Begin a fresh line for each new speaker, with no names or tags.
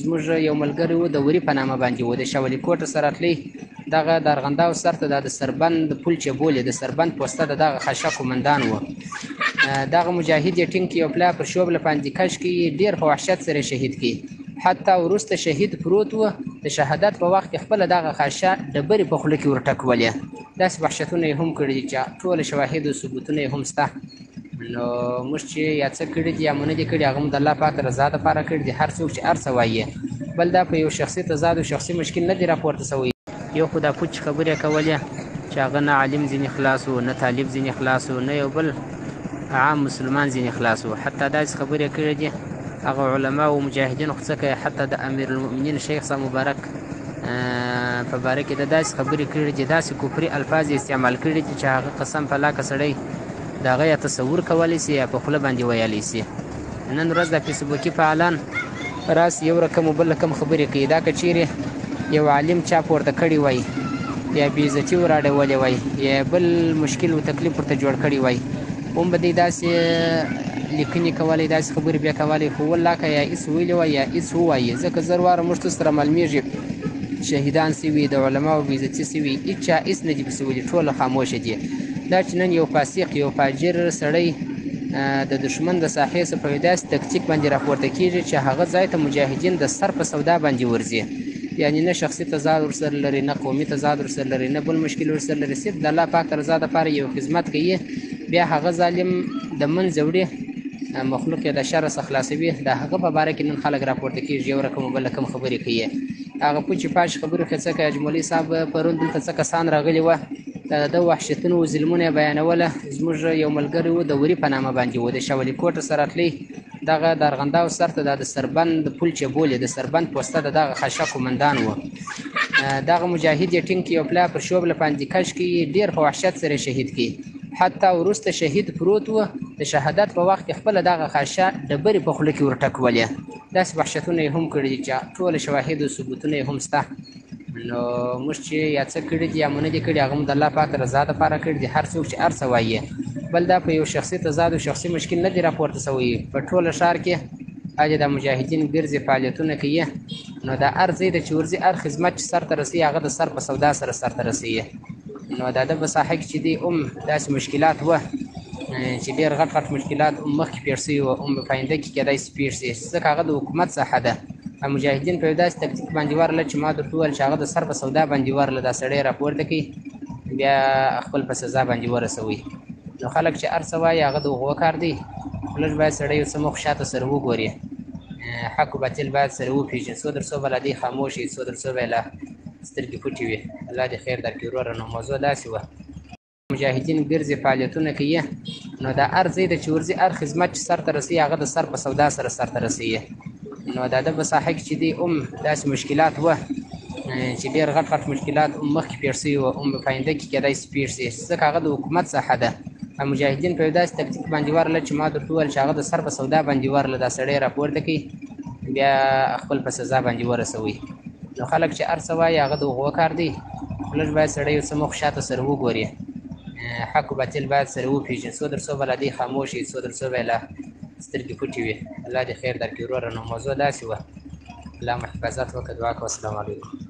زموږ یو ملګری و د وري په نامه باندې و، د شولي کوټ سره تللی دغه د ارغنداو سر ته د سربند پل چې بولي د سربند پوسته د دغه خشک قومندان و. دغه مجاهد یې ټینګ کړي او پلا پر شوبله باندې کش کړي، ډېر په وحشت سره شهید کړي. حتی وروسته شهید پروت و، د شهادت په وخت کې خپله دغه خاشه ډبرې په خوله کې ورټکولې. داسې وحشتونه یې هم کړي دي چې ټوله شواهد او ثبوتونه یې هم شته. نو موږ چې یا څه کړي دي یا مو نه دي کړي، هغه مو د الله پاک رضا دپاره کړي دي. هر څوک چې هر څه وایي، بل دا په یو شخصي تضاد او شخصي مشکل نه دي راپورته شوی. یو خو دا پوچ خبرې کولې چې هغه نه عالم ځینې خلاص و، نه طالب ځینې خلاص و، نه یو بل عام مسلمان ځینې خلاص و. حتی داسې خبرې کړي دي هغه علما او مجاهدین خو څه کوي، حتی د امیر المؤمنین شیخ صاحب مبارک په باره کې د داسې خبرې کړي دي، داسې کفري الفاظ استعمال کړي دي چې هغه قسم په لاکه سړی د هغه یا تصور کولی سي یا په خوله باندې ویلی سي. نن ورځ د فیسبوکي فعالان راسي یو رقم و بل رقم خبرې کوي. دا که چیرې یو عالم چا پورته کړی وای یا بېعزتي ور اړولې وای یا بل مشکل و تکلیف ورته جوړ کړی وای، هم به دی داسې لیکنې کولی، داسې خبرې بیا کولی. خو والله که یا هېڅ ویلي وای یا هېڅ ووایي، ځکه زر واره موږ ټول سره معلومېږي شهیدان سوي، د علماو بېعزتي سوي، هېچا هېڅ نه دي پسې ویلي، ټوله خاموشه دي. دا چې نن یو فاسق یو فاجر سړی د دشمن د ساحې څخه په داسې تکتیک باندې راپورته کېږي چې هغه ځای ته مجاهدین د سر په سودا باندې ورځي، یعنې نه شخصي تضاد ورسره لري، نه قومي تضاد ورسره لري، نه بل مشکل ورسره لري، صرف د الله پاک رضا دپاره یو خدمت کوي. بیا هغه ظالم د منځه وړي، مخلوق یې د شر څخه خلاصوي. د هغه په باره کې نن خلک راپورته کېږي، یو رقم و بل رقم خبرې کوي. هغه پوچې پاچې خبرو کې څه کوي. اجملي صاحب پرون دلته څه کسان راغلي وه، د وحشتونو او ظلمونه یې بیانوله. زموږ یو ملګری و د وري په نامه باندې و، د شولي کوټ سره تللی دغه د ارغنداو سر ته د سربند پل چې بولي د سربند پوسته د دغه خشک قومندان و. دغه مجاهد یې ټینګ کړي او پلا پر شوبله باندې کش کړي، ډېر په وحشت سره شهید کړي. حتی وروسته شهید پروت و، د شهادت په وخت کې خپله دغه خاشه ډبرې په خوله کې ورټکولې. داسې وحشتونه یې هم کړي دي چې ټوله شواهد او ثبوتونه یې هم شته. نو موږ چې یا څه کړي دي یا مو نه دي کړي، هغه مو د الله پاک رضا دپاره کړي دي. هر څوک چې هر څه وایي، بل دا په یو شخصي تضاد او شخصي مشکل نه دي راپورته شوی. په ټوله ښار کې اجه د مجاهدین ګرځي، فعالیتونه کوي. نو دا هر ځای ته چې ورځي، هر خدمت چې سر ته رسي، هغه د سر په سودا سره سر ته رسوي. نو د ده په ساحه کې چې دی داسې مشکلات وه چې ډېر غټ غټ مشکلات مخکې پېښ سوي وه، په آینده کې کیدای سي پېښ سي، ځکه هغه د حکومت ساحه ده. مجاهدین په یو داسې تکتیک باندې ورله چې ما درته وویل چې هغه د سر په سودا باندې ورله، دا سړی راپورته کوي، بیا خپل په سزا باندې ورسوي. نو خلک چې هر څه وایي هغه د هغو کار دی. لږ باید سړی یو څه مخ شاته سره وګوري، حق و باطل باید سره وپېژني. څو در څو به لا دی خاموش وي، څو در څو به یې لا سترګې پټې وي. الله دې خیر درکړي وروره. نو موضوع داسې وه، مجاهدین ګرځي، فعالیتونه کوي. نو دا هر ځای ته چې ورځي، هر خدمت چې سر ته رسي، هغه د سر په سودا سره سر ته رسوي. نو د ده په ساحه کې چې دی داسې مشکلات وه چې ډېر غټ غټ مشکلات مخکې پېښ سوي وه، په آینده کې کیدای سي پېښ سي، ځکه هغه د حکومت ساحه ده. مجاهدین په یو داسې تکتیک باندې ورله چې ما درته وویل چې هغه د سر په سودا باندې ورله، دا سړی راپورته کوي، بیا خپل په سزا باندې ورسوي. نو خلک چې هر څه وایي هغه د هغو کار دی. لږ باید سړی یو څه مخ شاته سره وګوري، حق و باطل باید سره وپېژني. څو در څو به لا دی خاموش وي، څو در څو به یې لا سترګې پټې وي. الله دې خیر درکړي وروره. نو موضوع داسې وه، الله مو حفاظت وکړه. دعا کوه. السلام علیکم.